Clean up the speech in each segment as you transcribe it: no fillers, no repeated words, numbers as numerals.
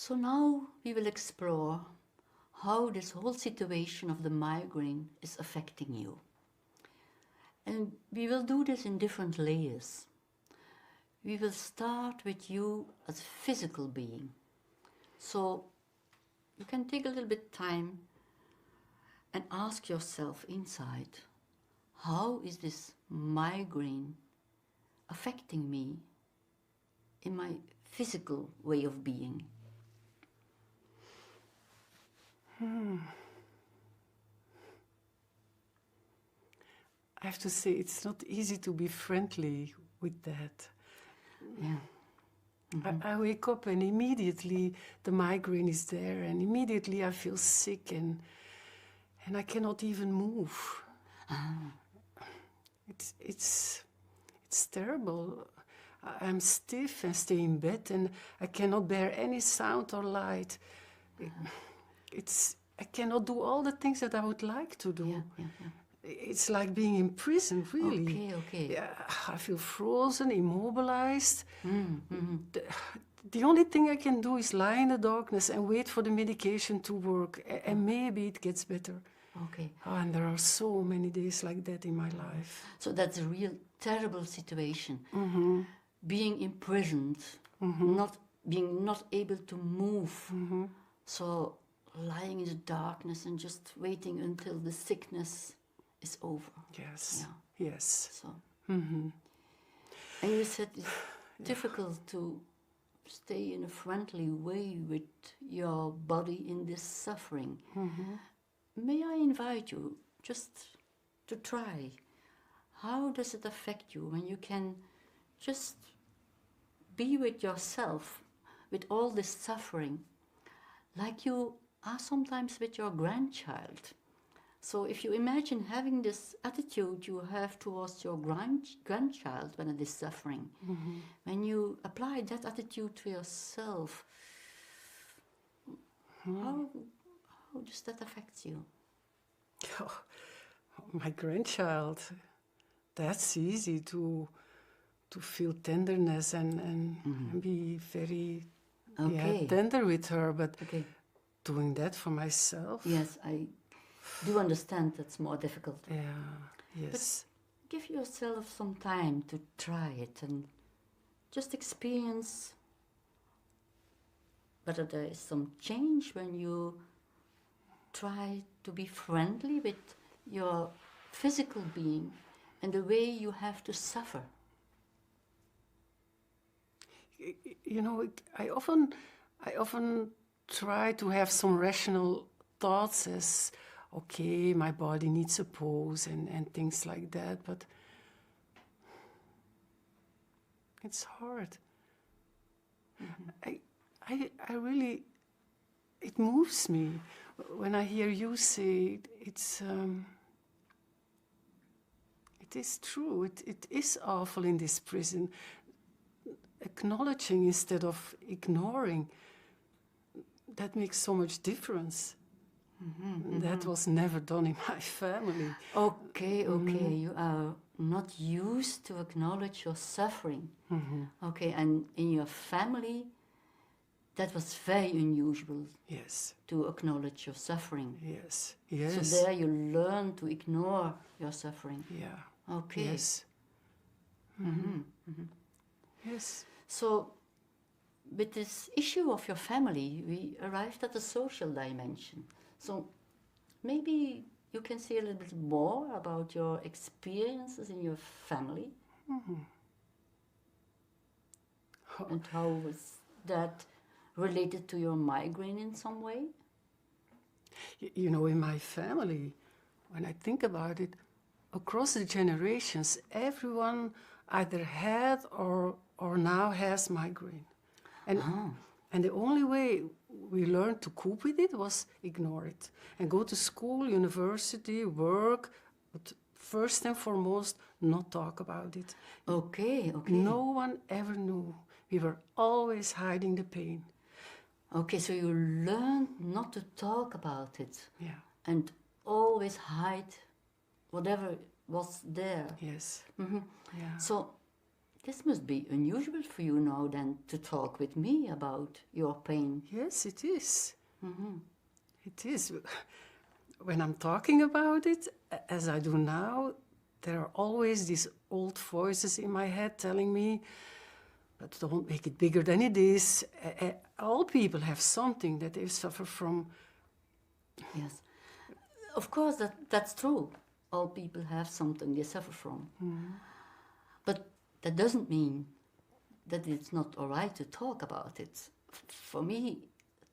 So now we will explore how this whole situation of the migraine is affecting you. And we will do this in different layers. We will start with you as a physical being. So you can take a little bit time and ask yourself inside, how is this migraine affecting me in my physical way of being? I have to say, it's not easy to be friendly with that. Yeah. I wake up and immediately the migraine is there, and immediately I feel sick and I cannot even move. It's terrible. I'm stiff and stay in bed, and I cannot bear any sound or light. I cannot do all the things that I would like to do. Yeah. It's like being in prison, really. Okay. Yeah, I feel frozen, immobilized. The only thing I can do is lie in the darkness and wait for the medication to work, and maybe it gets better. Okay. Oh, and there are so many days like that in my life. So that's a real terrible situation. Being imprisoned, not able to move. So lying in the darkness and just waiting until the sickness is over. Yes. Yeah. Yes. So. And you said it's difficult to stay in a friendly way with your body in this suffering. May I invite you just to try? How does it affect you when you can just be with yourself, with all this suffering, like you are sometimes with your grandchild? So if you imagine having this attitude you have towards your grandchild when it is suffering, when you apply that attitude to yourself, how does that affect you? Oh, my grandchild, that's easy to feel tenderness and be very tender with her, but doing that for myself? Yes, I do understand that's more difficult. Yeah, yes. But give yourself some time to try it and just experience whether there is some change when you try to be friendly with your physical being and the way you have to suffer. You know, I often try to have some rational thoughts as, okay, my body needs a pose and things like that, but it's hard. I really, it moves me when I hear you say it is true, it is awful in this prison. Acknowledging instead of ignoring, that makes so much difference. That was never done in my family. Okay, you are not used to acknowledge your suffering. Okay, and in your family, that was very unusual. Yes. To acknowledge your suffering. Yes. So there you learn to ignore your suffering. Yeah. Okay. Yes. Yes. So, with this issue of your family, we arrived at the social dimension. So, maybe you can say a little bit more about your experiences in your family. And how was that related to your migraine in some way? You know, in my family, when I think about it, across the generations, everyone either had or now has migraine. And the only way we learned to cope with it was ignore it. And go to school, university, work, but first and foremost, not talk about it. Okay. No one ever knew. We were always hiding the pain. Okay, so you learned not to talk about it. Yeah. And always hide whatever was there. Yes. Yeah. So this must be unusual for you now then to talk with me about your pain. Yes, it is. It is. When I'm talking about it, as I do now, there are always these old voices in my head telling me, but don't make it bigger than it is. All people have something that they suffer from. Yes. Of course, that's true. All people have something they suffer from. But that doesn't mean that it's not all right to talk about it. For me,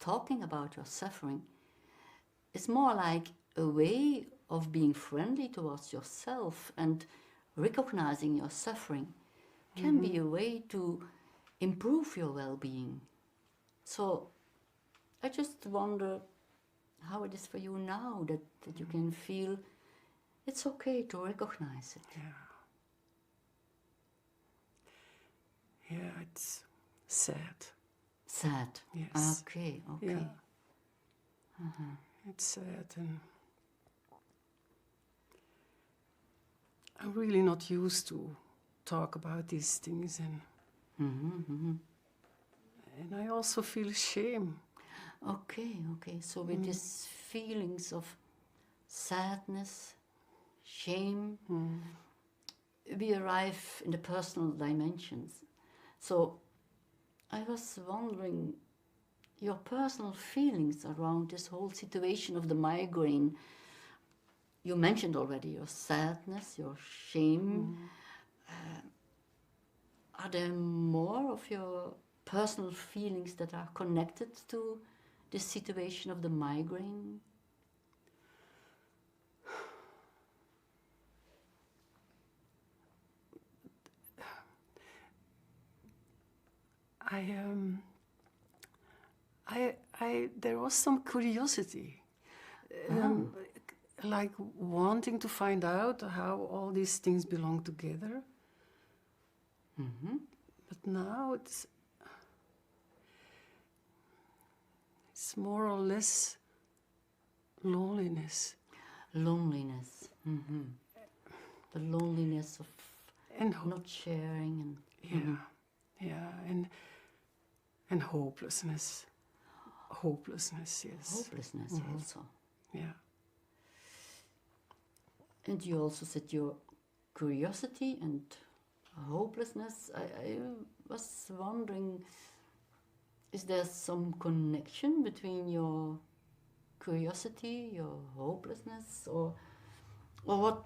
talking about your suffering is more like a way of being friendly towards yourself, and recognizing your suffering can be a way to improve your well-being. So I just wonder how it is for you now that you can feel it's okay to recognize it. Yeah, it's sad. Sad? Yes. Okay. Yeah. It's sad, and I'm really not used to talk about these things, and and I also feel shame. Okay. So with these feelings of sadness, shame, we arrive in the personal dimensions. So I was wondering, your personal feelings around this whole situation of the migraine. You mentioned already your sadness, your shame. Are there more of your personal feelings that are connected to this situation of the migraine? There was some curiosity, like wanting to find out how all these things belong together. But now it's more or less loneliness. Loneliness. The loneliness of not sharing and and hopelessness. Hopelessness, yes. Hopelessness also. Yeah. And you also said your curiosity and hopelessness. I was wondering, is there some connection between your curiosity, your hopelessness, or what?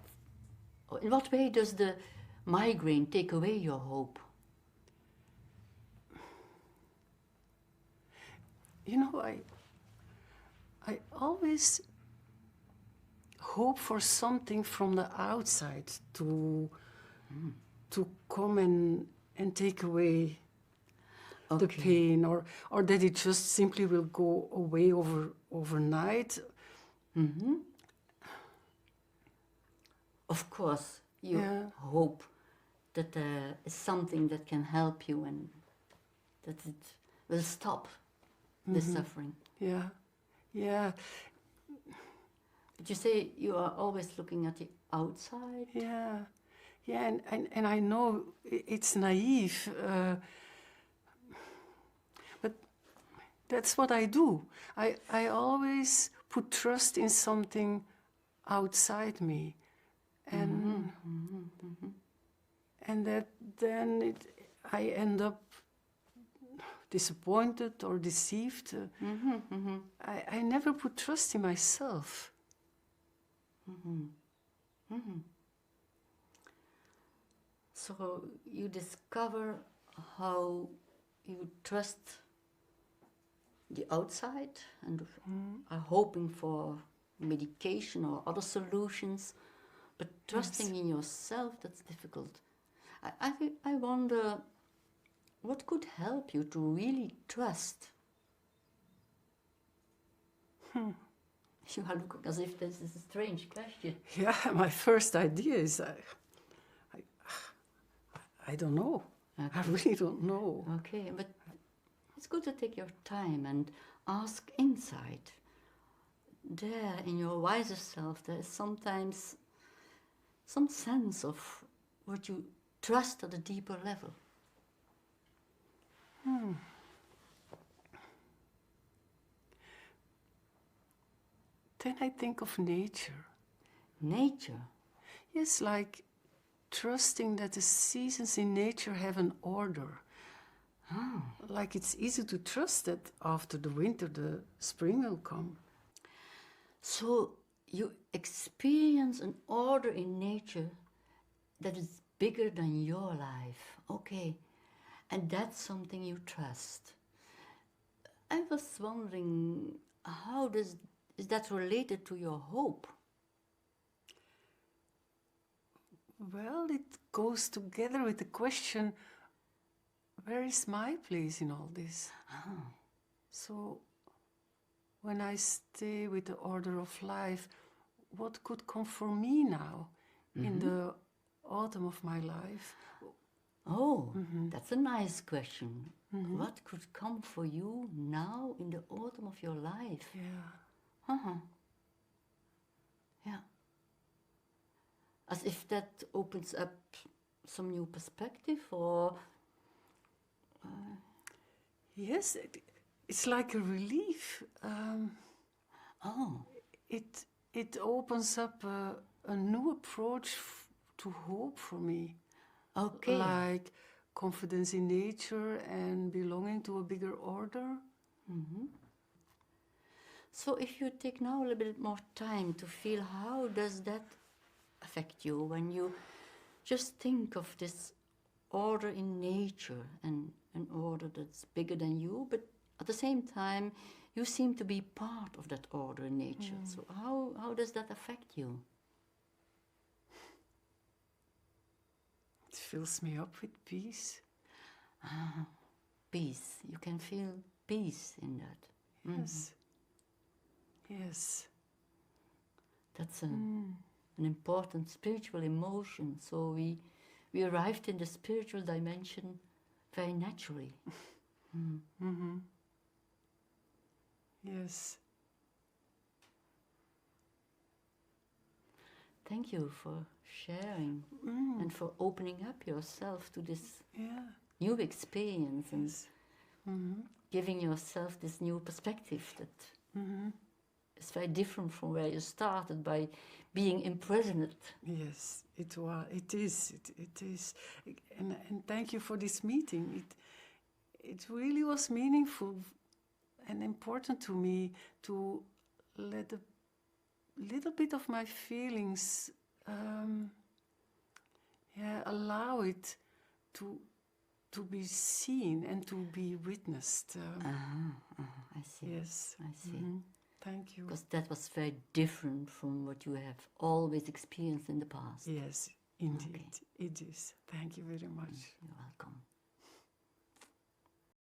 In what way does the migraine take away your hope? You know, I always hope for something from the outside to come and take away the pain, or that it just simply will go away overnight. Of course, you hope that there is something that can help you and that it will stop the suffering. Yeah. But you say you are always looking at the outside. Yeah, and I know it's naive, but that's what I do. I always put trust in something outside me, and that then I end up disappointed or deceived. I never put trust in myself. So you discover how you trust the outside and are hoping for medication or other solutions, but trusting in yourself, that's difficult. I wonder, what could help you to really trust? You are looking as if this is a strange question. Yeah, my first idea is I don't know. Okay. I really don't know. Okay, but it's good to take your time and ask inside. There, in your wiser self, there is sometimes some sense of what you trust at a deeper level. Then I think of nature. Nature? Yes, like trusting that the seasons in nature have an order. Like it's easy to trust that after the winter, the spring will come. So you experience an order in nature that is bigger than your life. Okay. And that's something you trust. I was wondering, is that related to your hope? Well, it goes together with the question, where is my place in all this? So, when I stay with the order of life, what could come for me now in the autumn of my life? Oh, that's a nice question. What could come for you now in the autumn of your life? Yeah. Yeah. As if that opens up some new perspective, or... Yes, it's like a relief. It opens up a new approach to hope for me. Okay. Like confidence in nature and belonging to a bigger order. So if you take now a little bit more time to feel, how does that affect you when you just think of this order in nature and an order that's bigger than you, but at the same time you seem to be part of that order in nature. So how does that affect you? It fills me up with peace. Peace. You can feel peace in that. Yes. Yes. That's an important spiritual emotion. So we arrived in the spiritual dimension very naturally. Yes. Thank you for sharing and for opening up yourself to this new experience and giving yourself this new perspective that is very different from where you started by being imprisoned. Yes, it is. It is. And thank you for this meeting. It really was meaningful and important to me to let a little bit of my feelings allow it to be seen and to be witnessed. I see. Yes. I see. Thank you. Because that was very different from what you have always experienced in the past. Yes, indeed. It is. Thank you very much. You're welcome.